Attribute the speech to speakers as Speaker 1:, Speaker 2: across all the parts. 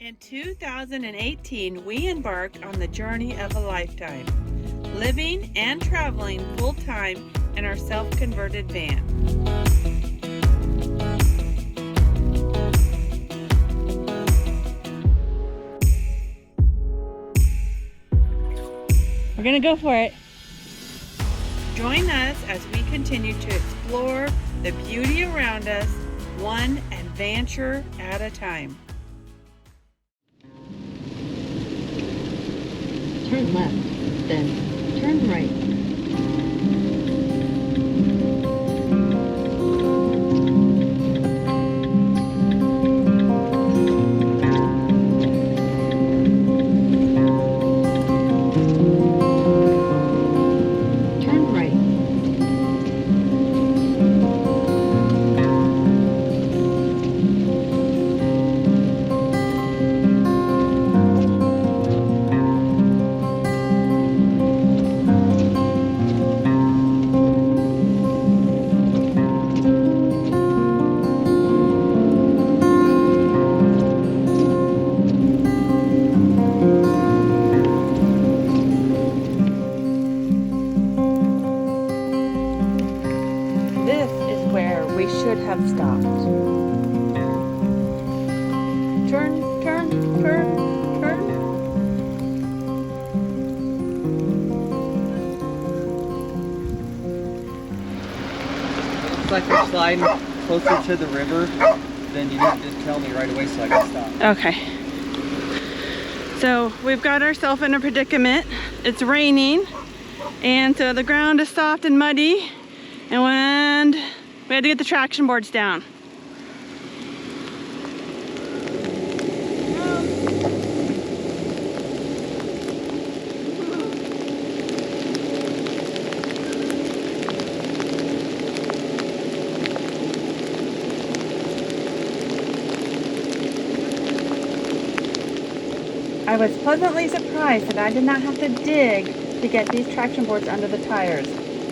Speaker 1: In 2018, we embarked on the journey of a lifetime, living and traveling full-time in our self-converted van.
Speaker 2: We're gonna go for it.
Speaker 1: Join us as we continue to explore the beauty around us, one adventure at a time.
Speaker 3: Turn left, then turn right.
Speaker 1: We should have stopped. Turn, turn, turn, turn.
Speaker 4: Looks like we're sliding closer to the river. Then you need to just tell me right away so I can stop.
Speaker 2: Okay. So we've got ourselves in a predicament. It's raining, and so the ground is soft and muddy, and we had to get the traction boards down.
Speaker 1: I was pleasantly surprised that I did not have to dig to get these traction boards under the tires.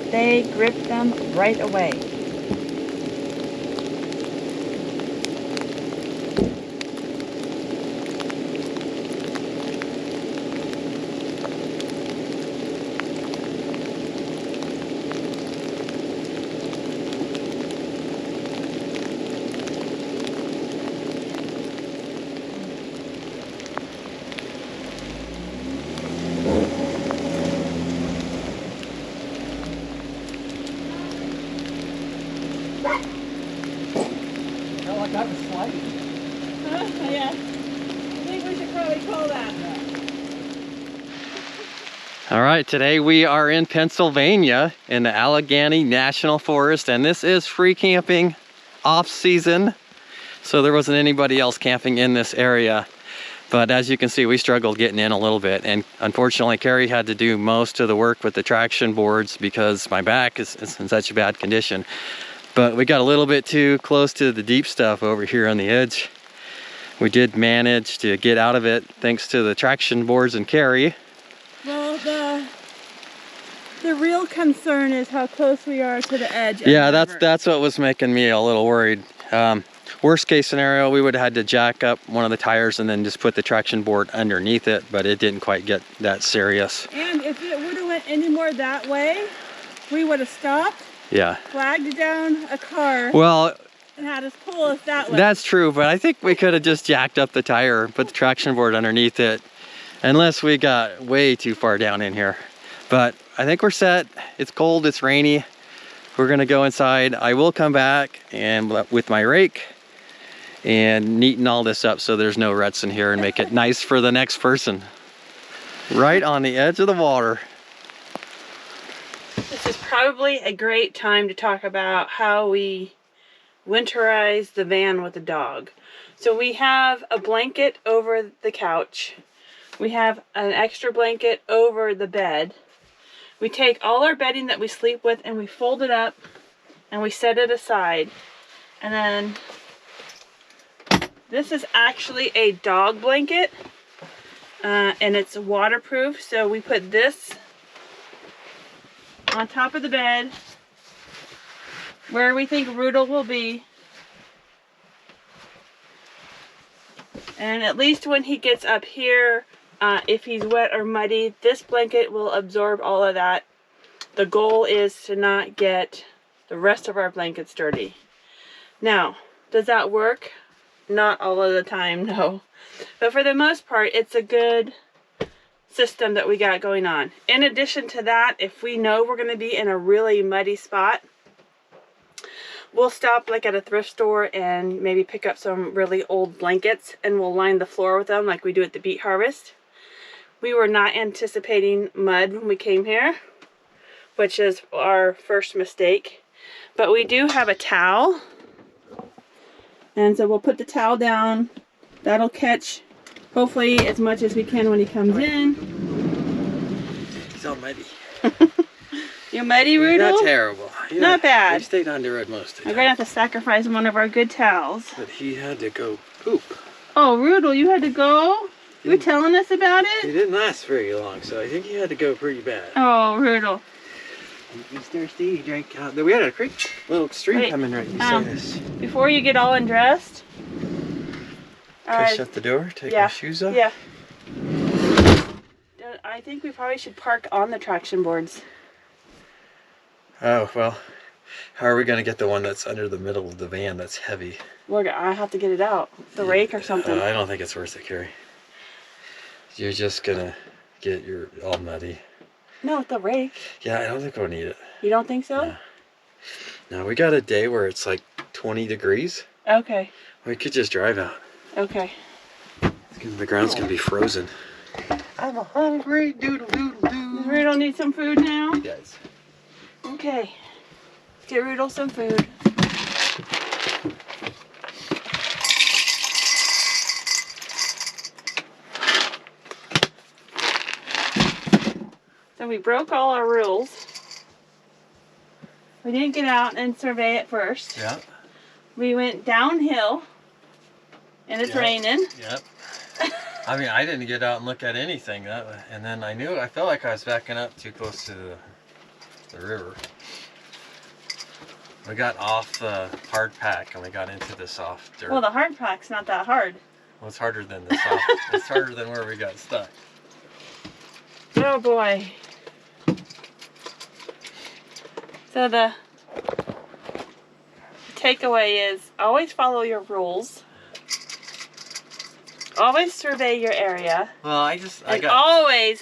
Speaker 1: They gripped them right away.
Speaker 4: That was sliding.
Speaker 2: Yeah. I think we should probably call that.
Speaker 4: All right, today we are in Pennsylvania in the Allegany National Forest, and this is free camping off season. So there wasn't anybody else camping in this area. But as you can see, we struggled getting in a little bit, and unfortunately Carrie had to do most of the work with the traction boards because my back is in such a bad condition. But we got a little bit too close to the deep stuff over here on the edge. We did manage to get out of it thanks to the traction boards and Carrie.
Speaker 2: Well, the real concern is how close we are to the edge.
Speaker 4: Yeah, that's what was making me a little worried. Worst case scenario, we would have had to jack up one of the tires and then just put the traction board underneath it, but it didn't quite get that serious.
Speaker 2: And if it would have went any more that way, we would have stopped.
Speaker 4: Yeah.
Speaker 2: Flagged down a car.
Speaker 4: Well,
Speaker 2: and had us pull us that way.
Speaker 4: That's true, but I think we could have just jacked up the tire, put the traction board underneath it, unless we got way too far down in here. But I think we're set. It's cold, it's rainy. We're gonna go inside. I will come back and with my rake and neaten all this up so there's no ruts in here and make it nice for the next person. Right on the edge of the water.
Speaker 2: This is probably a great time to talk about how we winterize the van with the dog. So we have a blanket over the couch. We have an extra blanket over the bed. We take all our bedding that we sleep with and we fold it up and we set it aside. And then this is actually a dog blanket and it's waterproof. So we put this on top of the bed where we think Rudel will be. And at least when he gets up here, if he's wet or muddy, this blanket will absorb all of that. The goal is to not get the rest of our blankets dirty. Now, does that work? Not all of the time, no. But for the most part, it's a good system that we got going on. In addition to that, if we know we're going to be in a really muddy spot, we'll stop like at a thrift store and maybe pick up some really old blankets, and we'll line the floor with them like we do at the Beet Harvest. We were not anticipating mud when we came here, which is our first mistake. But we do have a towel. And so we'll put the towel down. That'll catch hopefully as much as we can when he comes in.
Speaker 4: He's all muddy.
Speaker 2: You muddy, Rudolph?
Speaker 4: Not terrible. Yeah,
Speaker 2: Not bad.
Speaker 4: He stayed under it most of the
Speaker 2: I'm
Speaker 4: time.
Speaker 2: going to have to sacrifice one of our good towels.
Speaker 4: But he had to go poop.
Speaker 2: Oh, Rudolph, you had to go? You were telling us about
Speaker 4: He
Speaker 2: it?
Speaker 4: didn't last very long, so I think he had to go pretty bad.
Speaker 2: Oh, Rudolph.
Speaker 4: He's thirsty. He drank out. We had a creek, little stream
Speaker 2: Wait,
Speaker 4: coming right beside us.
Speaker 2: Before you get all undressed.
Speaker 4: Can I shut the door? Take my shoes off?
Speaker 2: Yeah. I think we probably should park on the traction boards.
Speaker 4: Oh, well, how are we going to get the one that's under the middle of the van that's heavy?
Speaker 2: I have to get it out. The rake or something.
Speaker 4: I don't think it's worth it, Carrie. You're just going to get your all muddy.
Speaker 2: No, with the rake.
Speaker 4: Yeah, I don't think we'll need it.
Speaker 2: You don't think so?
Speaker 4: No. No, we got a day where it's like 20 degrees.
Speaker 2: Okay.
Speaker 4: We could just drive out.
Speaker 2: Okay.
Speaker 4: The ground's going to be frozen. I'm a hungry doodle doodle doo.
Speaker 2: Does Rudolph need some food now?
Speaker 4: Yes.
Speaker 2: Okay. Let's get Rudolph some food. So we broke all our rules. We didn't get out and survey it first.
Speaker 4: Yep.
Speaker 2: We went downhill, and it's raining.
Speaker 4: Yep. I mean, I didn't get out and look at anything. And then I felt like I was backing up too close to the river. We got off the hard pack and we got into the soft dirt.
Speaker 2: Well, the hard pack's not that hard.
Speaker 4: Well, it's harder than the soft. It's harder than where we got stuck.
Speaker 2: Oh boy. So the takeaway is always follow your rules. Always survey your area.
Speaker 4: Well,
Speaker 2: always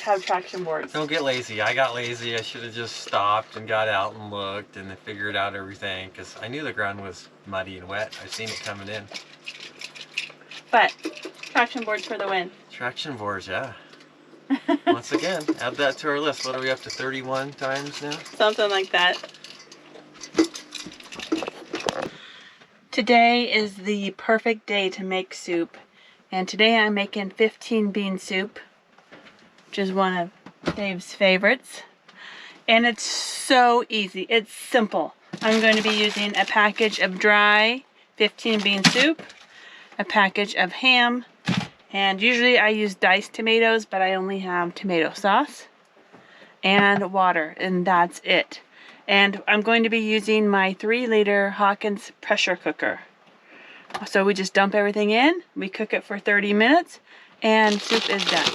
Speaker 2: have traction boards.
Speaker 4: Don't get lazy. I got lazy. I should have just stopped and got out and looked and figured out everything because I knew the ground was muddy and wet. I've seen it coming in.
Speaker 2: But traction boards for the win.
Speaker 4: Traction boards, yeah. Once again, add that to our list. What are we up to, 31 times now?
Speaker 2: Something like that. Today is the perfect day to make soup. And today I'm making 15 bean soup, which is one of Dave's favorites. And it's so easy. It's simple. I'm going to be using a package of dry 15 bean soup, a package of ham, and usually I use diced tomatoes, but I only have tomato sauce and water, and that's it. And I'm going to be using my 3-liter Hawkins pressure cooker. So we just dump everything in, we cook it for 30 minutes, and soup is done.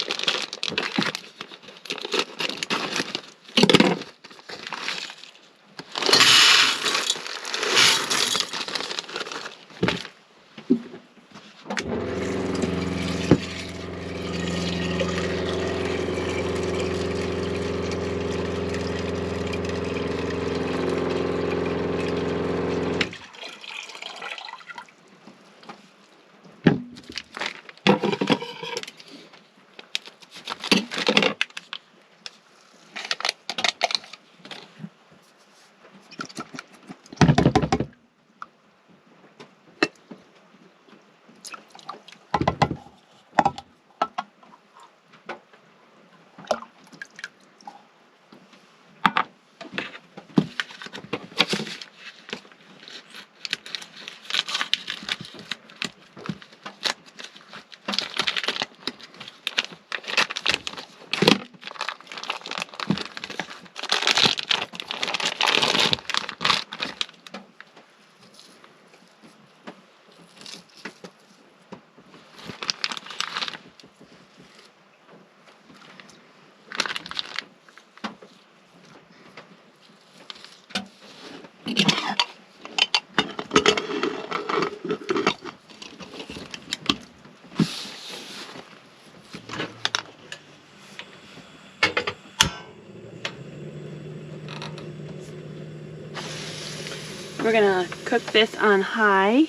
Speaker 2: We're gonna cook this on high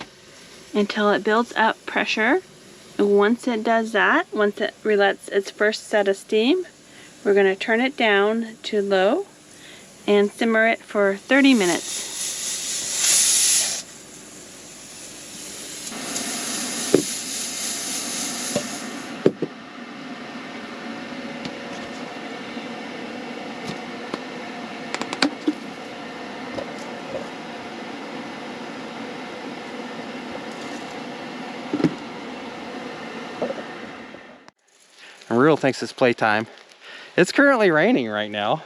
Speaker 2: until it builds up pressure. And once it does that, once it lets its first set of steam, we're gonna turn it down to low and simmer it for 30 minutes.
Speaker 4: And Rudel thinks it's playtime. It's currently raining right now.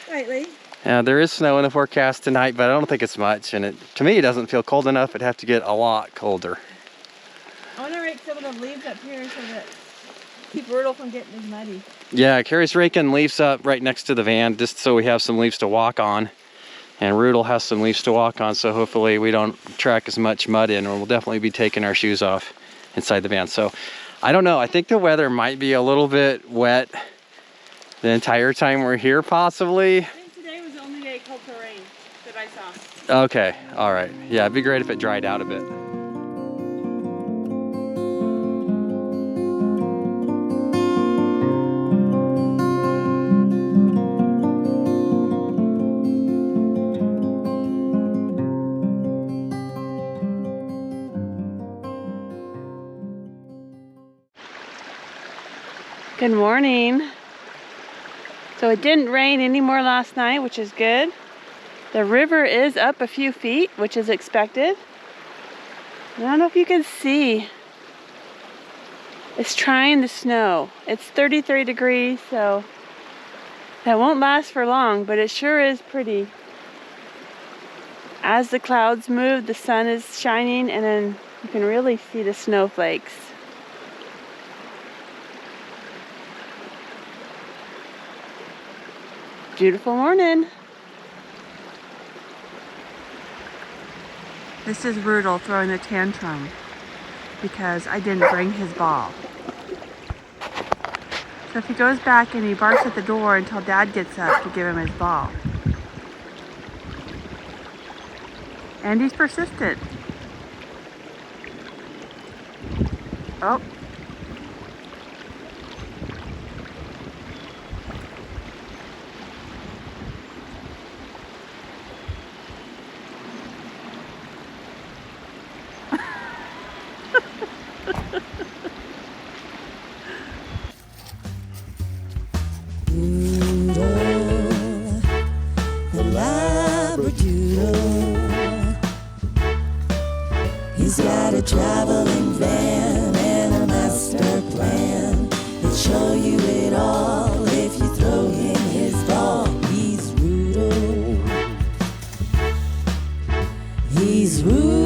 Speaker 2: Slightly.
Speaker 4: There is snow in the forecast tonight, but I don't think it's much. And to me, it doesn't feel cold enough. It'd have to get a lot colder.
Speaker 2: I want to rake some of the leaves up here so that keep Rudel from getting as muddy.
Speaker 4: Yeah, Carrie's raking leaves up right next to the van just so we have some leaves to walk on. And Rudel has some leaves to walk on, so hopefully we don't track as much mud in, or we'll definitely be taking our shoes off inside the van. So I don't know, I think the weather might be a little bit wet the entire time we're here, possibly.
Speaker 2: I think today was the only day called for rain that I saw.
Speaker 4: Okay, all right. Yeah, it'd be great if it dried out a bit.
Speaker 2: Good morning. So it didn't rain anymore last night, which is good. The river is up a few feet, which is expected. I don't know if you can see. It's trying to snow. It's 33 degrees, so that won't last for long, but it sure is pretty. As the clouds move, the sun is shining, and then you can really see the snowflakes. Beautiful morning. This is Rudel throwing a tantrum because I didn't bring his ball. So if he goes back and he barks at the door until Dad gets up to give him his ball. And he's persistent. Oh.
Speaker 5: He's got a traveling van and a master plan that show you it all if you throw him his ball. He's Rudel. He's Rudel.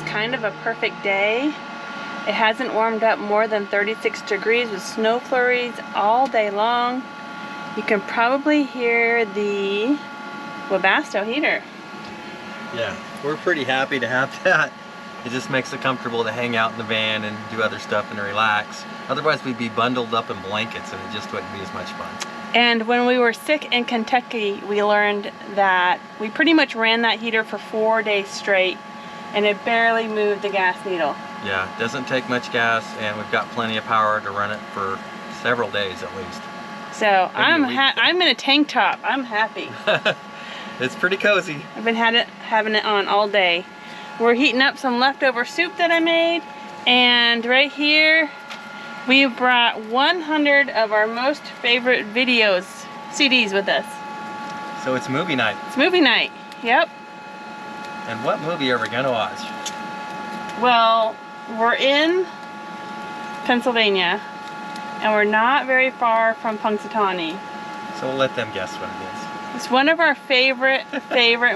Speaker 2: Kind of a perfect day. It hasn't warmed up more than 36 degrees with snow flurries all day long. You can probably hear the Webasto heater.
Speaker 4: Yeah, we're pretty happy to have that. It just makes it comfortable to hang out in the van and do other stuff and relax. Otherwise we'd be bundled up in blankets and it just wouldn't be as much fun.
Speaker 2: And when we were sick in Kentucky, we learned that we pretty much ran that heater for 4 days straight, and it barely moved the gas needle.
Speaker 4: Yeah, it doesn't take much gas, and we've got plenty of power to run it for several days at least.
Speaker 2: So I'm in a tank top. I'm happy.
Speaker 4: It's pretty cozy.
Speaker 2: I've been having it on all day. We're heating up some leftover soup that I made, and right here we brought 100 of our most favorite videos, CDs with us.
Speaker 4: So it's movie night.
Speaker 2: It's movie night. Yep.
Speaker 4: And what movie are we gonna watch?
Speaker 2: Well, we're in Pennsylvania, and we're not very far from Punxsutawney.
Speaker 4: So we'll let them guess what it is.
Speaker 2: It's one of our favorite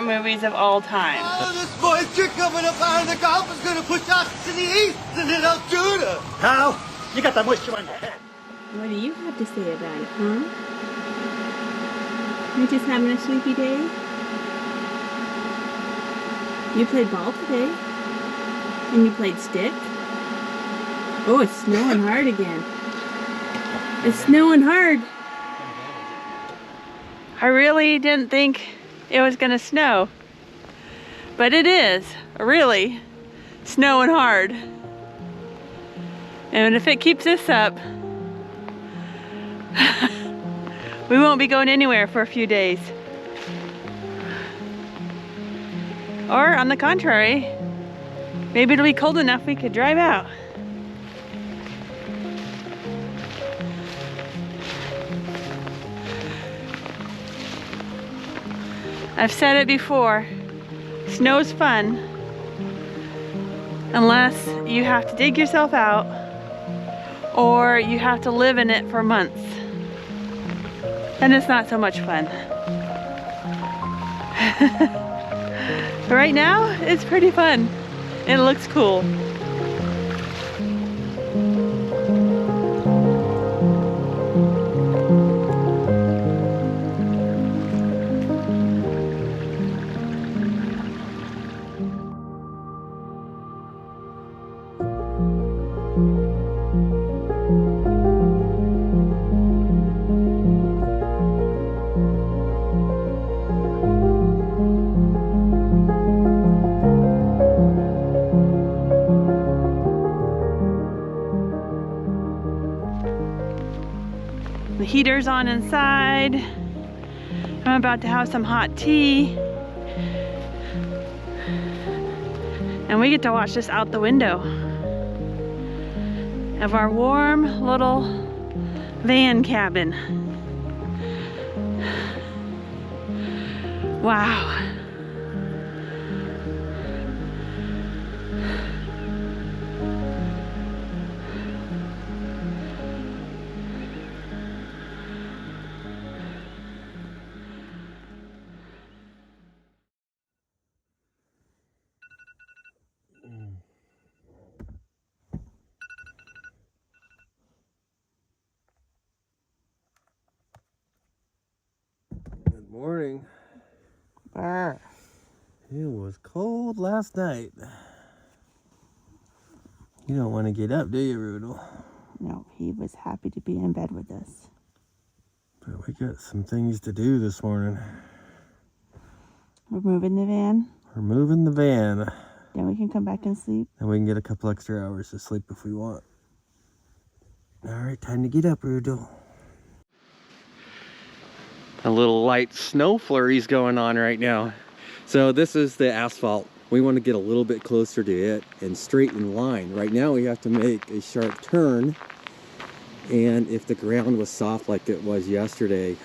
Speaker 2: movies of all time.
Speaker 6: Oh, this moisture coming up out of the Gulf is gonna push us to the east and then up Judah. How? You got that moisture on your head.
Speaker 7: What do you have to say about it, huh? You're just having a sleepy day? You played ball today? And you played stick? Oh, it's snowing hard again. It's snowing hard.
Speaker 2: I really didn't think it was gonna snow, but it is really snowing hard. And if it keeps this up, we won't be going anywhere for a few days. Or on the contrary, maybe it'll be cold enough we could drive out. I've said it before, snow's fun unless you have to dig yourself out or you have to live in it for months. Then it's not so much fun. But right now, it's pretty fun. It looks cool. The heater's on inside. I'm about to have some hot tea. And we get to watch this out the window of our warm little van cabin. Wow.
Speaker 4: Good morning. It was cold last night. You don't want to get up, do you, Rudel?
Speaker 7: No, he was happy to be in bed with us.
Speaker 4: But we got some things to do this morning.
Speaker 7: We're moving the van.
Speaker 4: We're moving the van.
Speaker 7: Then we can come back and sleep.
Speaker 4: And we can get a couple extra hours of sleep if we want. All right, time to get up, Rudel. A little light snow flurries going on right now. So this is the asphalt. We want to get a little bit closer to it and straighten line. Right now we have to make a sharp turn. And if the ground was soft like it was yesterday,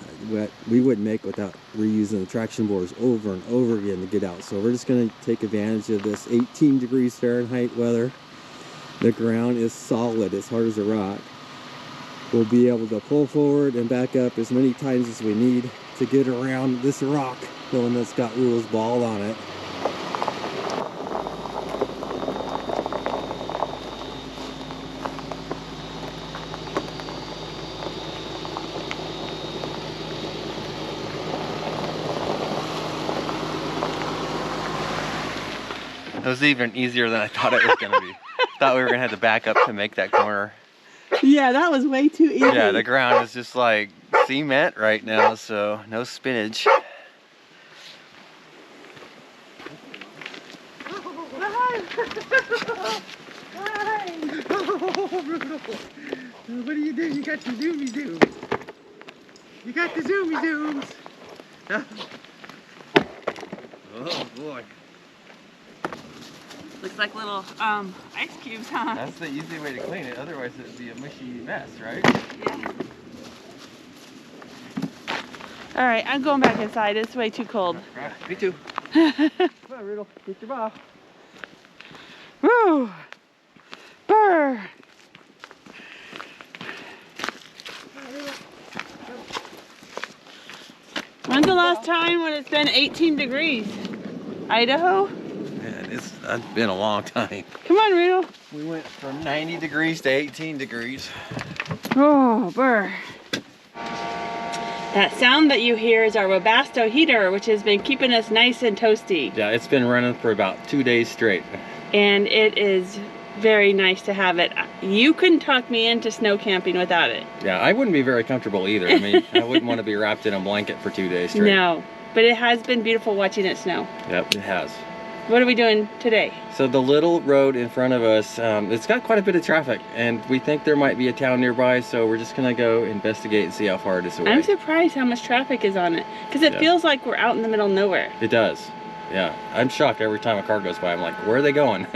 Speaker 4: we wouldn't make without reusing the traction bores over and over again to get out. So we're just going to take advantage of this 18 degrees Fahrenheit weather. The ground is solid, as hard as a rock. We'll be able to pull forward and back up as many times as we need to get around this rock, the one that's got Rule's ball on it. It was even easier than I thought it was going to be. Thought we were going to have to back up to make that corner.
Speaker 7: Yeah, that was way too easy.
Speaker 4: Yeah, the ground is just like cement right now, so no spinach.
Speaker 6: What are you doing? You got the zoomy zooms. You got the zoomy zooms.
Speaker 4: Oh boy.
Speaker 2: Looks like little ice cubes, huh?
Speaker 4: That's the easy way to clean it, otherwise it would be a mushy mess, right?
Speaker 2: Yeah. All right, I'm going back inside. It's way too cold.
Speaker 4: Right, me too. Come on, Rudel, get your ball.
Speaker 2: Woo! Brr! When's the last last time when it's been 18 degrees? Idaho?
Speaker 4: Man, it's been a long time.
Speaker 2: Come on, Reno.
Speaker 4: We went from 90 degrees to 18 degrees.
Speaker 2: Oh, burr. That sound that you hear is our Webasto heater, which has been keeping us nice and toasty.
Speaker 4: Yeah, it's been running for about 2 days straight.
Speaker 2: And it is very nice to have it. You couldn't talk me into snow camping without it.
Speaker 4: Yeah, I wouldn't be very comfortable either. I mean, I wouldn't want to be wrapped in a blanket for 2 days straight.
Speaker 2: No, but it has been beautiful watching it snow.
Speaker 4: Yep, it has.
Speaker 2: What are we doing today?
Speaker 4: So the little road in front of us, it's got quite a bit of traffic, and we think there might be a town nearby, so we're just gonna go investigate and see how far it is away.
Speaker 2: I'm surprised how much traffic is on it, because it feels like we're out in the middle of nowhere.
Speaker 4: It does. Yeah, I'm shocked every time a car goes by. I'm like, where are they going?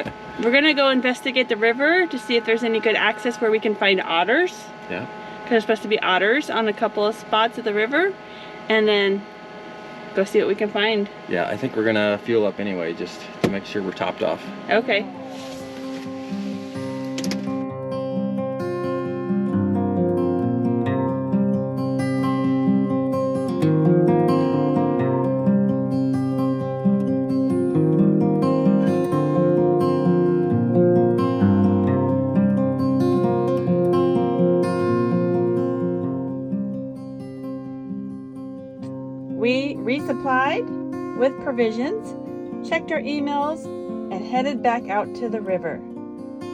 Speaker 2: We're gonna go investigate the river to see if there's any good access where we can find otters.
Speaker 4: Yeah.
Speaker 2: Because there's supposed to be otters on a couple of spots of the river, and then go see what we can find.
Speaker 4: Yeah, I think we're gonna fuel up anyway, just to make sure we're topped off.
Speaker 2: Okay. We resupplied with provisions, checked our emails, and headed back out to the river.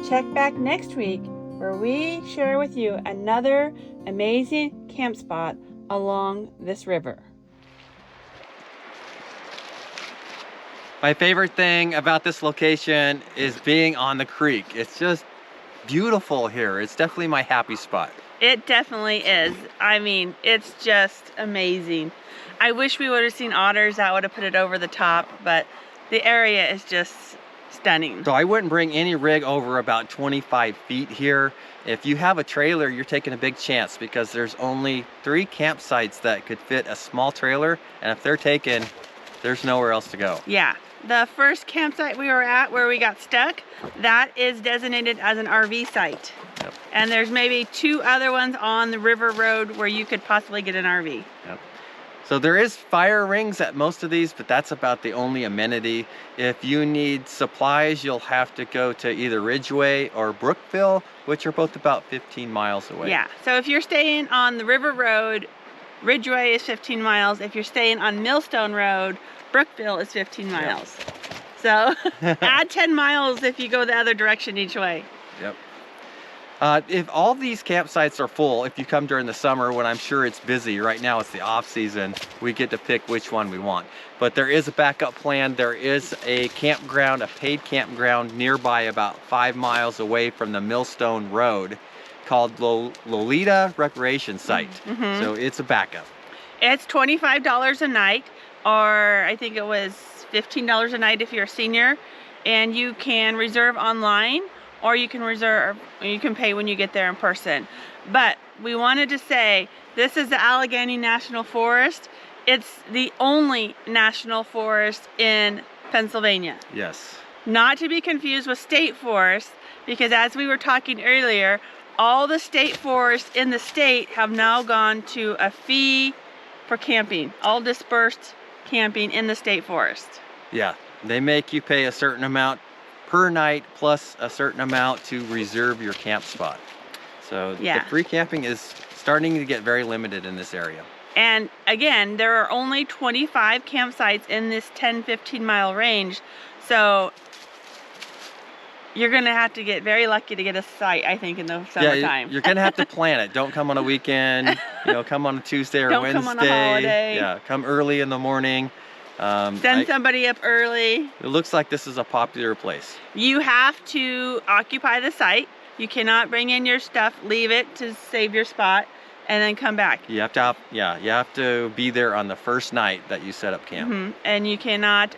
Speaker 2: Check back next week where we share with you another amazing camp spot along this river.
Speaker 4: My favorite thing about this location is being on the creek. It's just beautiful here. It's definitely my happy spot.
Speaker 2: It definitely is. I mean, it's just amazing. I wish we would have seen otters. That would have put it over the top, but the area is just stunning.
Speaker 4: So I wouldn't bring any rig over about 25 feet here. If you have a trailer, you're taking a big chance because there's only 3 campsites that could fit a small trailer, and if they're taken, there's nowhere else to go.
Speaker 2: Yeah. The first campsite we were at where we got stuck, that is designated as an RV site.
Speaker 4: Yep.
Speaker 2: And there's maybe 2 other ones on the river road where you could possibly get an RV.
Speaker 4: Yep. So there is fire rings at most of these, but that's about the only amenity. If you need supplies, you'll have to go to either Ridgeway or Brookville, which are both about 15 miles away.
Speaker 2: Yeah, so if you're staying on the river road, Ridgeway is 15 miles. If you're staying on Millstone Road, Brookville is 15 miles. Yep. So add 10 miles if you go the other direction each way.
Speaker 4: Yep. If all these campsites are full, if you come during the summer when I'm sure it's busy, right now it's the off season, we get to pick which one we want. But there is a backup plan. There is a campground, a paid campground nearby about 5 miles away from the Millstone Road called Lolita Recreation Site.
Speaker 2: Mm-hmm.
Speaker 4: So it's a backup. It's
Speaker 2: $25 a night, or I think it was $15 a night if you're a senior, and you can reserve online, or you can reserve, you can pay when you get there in person. But we wanted to say, this is the Allegany National Forest. It's the only national forest in Pennsylvania.
Speaker 4: Yes.
Speaker 2: Not to be confused with state forests, because as we were talking earlier, all the state forests in the state have now gone to a fee for camping, all dispersed camping in the state forest.
Speaker 4: Yeah, they make you pay a certain amount per night plus a certain amount to reserve your camp spot. So the free camping is starting to get very limited in this area.
Speaker 2: And again, there are only 25 campsites in this 10-15 mile range. So you're gonna have to get very lucky to get a site, I think, in the summertime.
Speaker 4: Yeah, you're gonna have to plan it. Don't come on a weekend, come on a Tuesday or Wednesday.
Speaker 2: Don't come on a holiday.
Speaker 4: Yeah, come early in the morning.
Speaker 2: Send somebody up early.
Speaker 4: It looks like this is a popular place.
Speaker 2: You have to occupy the site. You cannot bring in your stuff, leave it to save your spot, and then come back.
Speaker 4: You have to, you have to be there on the first night that you set up camp.
Speaker 2: Mm-hmm. And you cannot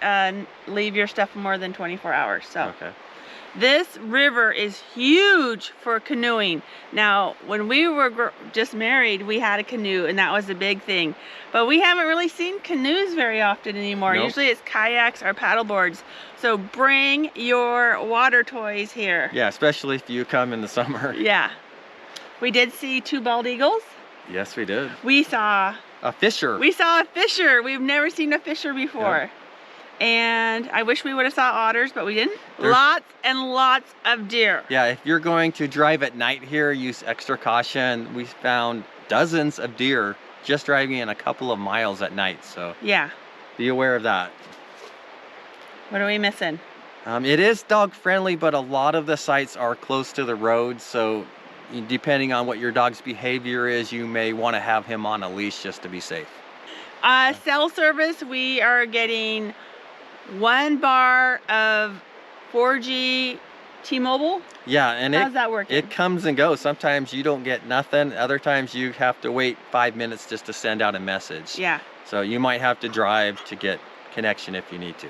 Speaker 2: leave your stuff for more than 24 hours. So.
Speaker 4: Okay.
Speaker 2: This river is huge for canoeing. Now, when we were just married, we had a canoe, and that was a big thing. But we haven't really seen canoes very often anymore.
Speaker 4: Nope.
Speaker 2: Usually it's kayaks or paddle boards. So bring your water toys here.
Speaker 4: Yeah, especially if you come in the summer.
Speaker 2: Yeah. We did see 2 bald eagles.
Speaker 4: Yes, we did.
Speaker 2: We saw
Speaker 4: A fisher.
Speaker 2: We saw a fisher. We've never seen a fisher before.
Speaker 4: Yep.
Speaker 2: And I wish we would have saw otters, but we didn't.
Speaker 4: There's-
Speaker 2: Lots and lots of deer.
Speaker 4: Yeah, if you're going to drive at night here, use extra caution. We found dozens of deer just driving in a couple of miles at night, so
Speaker 2: Yeah.
Speaker 4: be aware of that.
Speaker 2: What are we missing?
Speaker 4: It is dog friendly, but a lot of the sites are close to the road, so depending on what your dog's behavior is, you may want to have him on a leash just to be safe.
Speaker 2: Cell service, we are getting 1 bar of 4G T-Mobile.
Speaker 4: Yeah, and
Speaker 2: How's that working?
Speaker 4: it comes and goes. Sometimes you don't get nothing. Other times you have to wait 5 minutes just to send out a message.
Speaker 2: Yeah.
Speaker 4: So you might have to drive to get connection if you need to.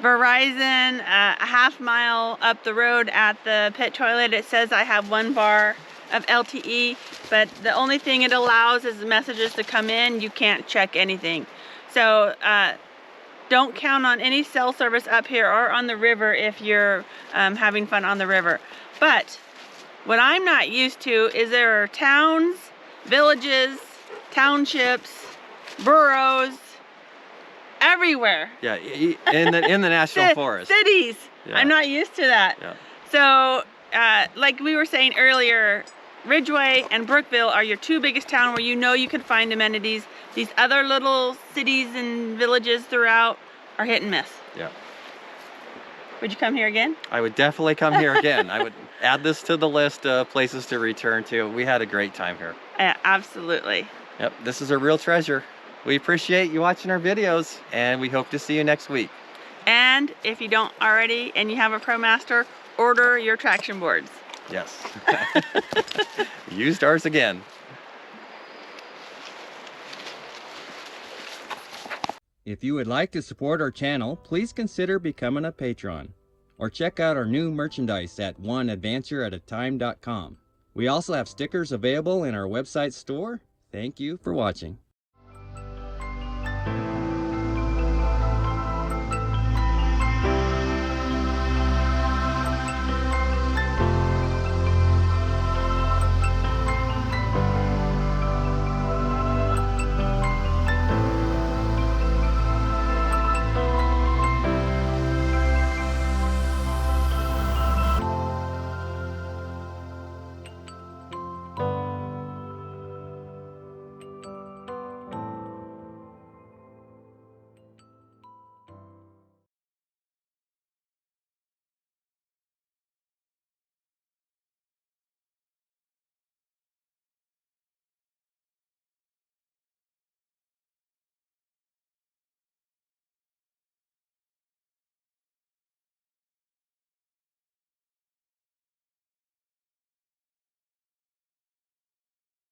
Speaker 2: Verizon, a half mile up the road at the pit toilet, it says I have 1 bar of LTE, but the only thing it allows is messages to come in. You can't check anything. So don't count on any cell service up here or on the river if you're having fun on the river. But what I'm not used to is there are towns, villages, townships, boroughs, everywhere.
Speaker 4: Yeah, in the national forest.
Speaker 2: Cities.
Speaker 4: Yeah.
Speaker 2: I'm not used to that.
Speaker 4: Yeah.
Speaker 2: So, like we were saying earlier, Ridgeway and Brookville are your 2 biggest towns where you know you can find amenities. These other little cities and villages throughout are hit and miss.
Speaker 4: Yeah.
Speaker 2: Would you come here again?
Speaker 4: I would definitely come here again. I would add this to the list of places to return to. We had a great time here.
Speaker 2: Absolutely.
Speaker 4: Yep, this is a real treasure. We appreciate you watching our videos, and we hope to see you next week.
Speaker 2: And if you don't already and you have a ProMaster, order your traction boards.
Speaker 4: Yes. Used ours again. If you would like to support our channel, please consider becoming a patron, or check out our new merchandise at oneadvantureatatime.com. We also have stickers available in our website store. Thank you for watching.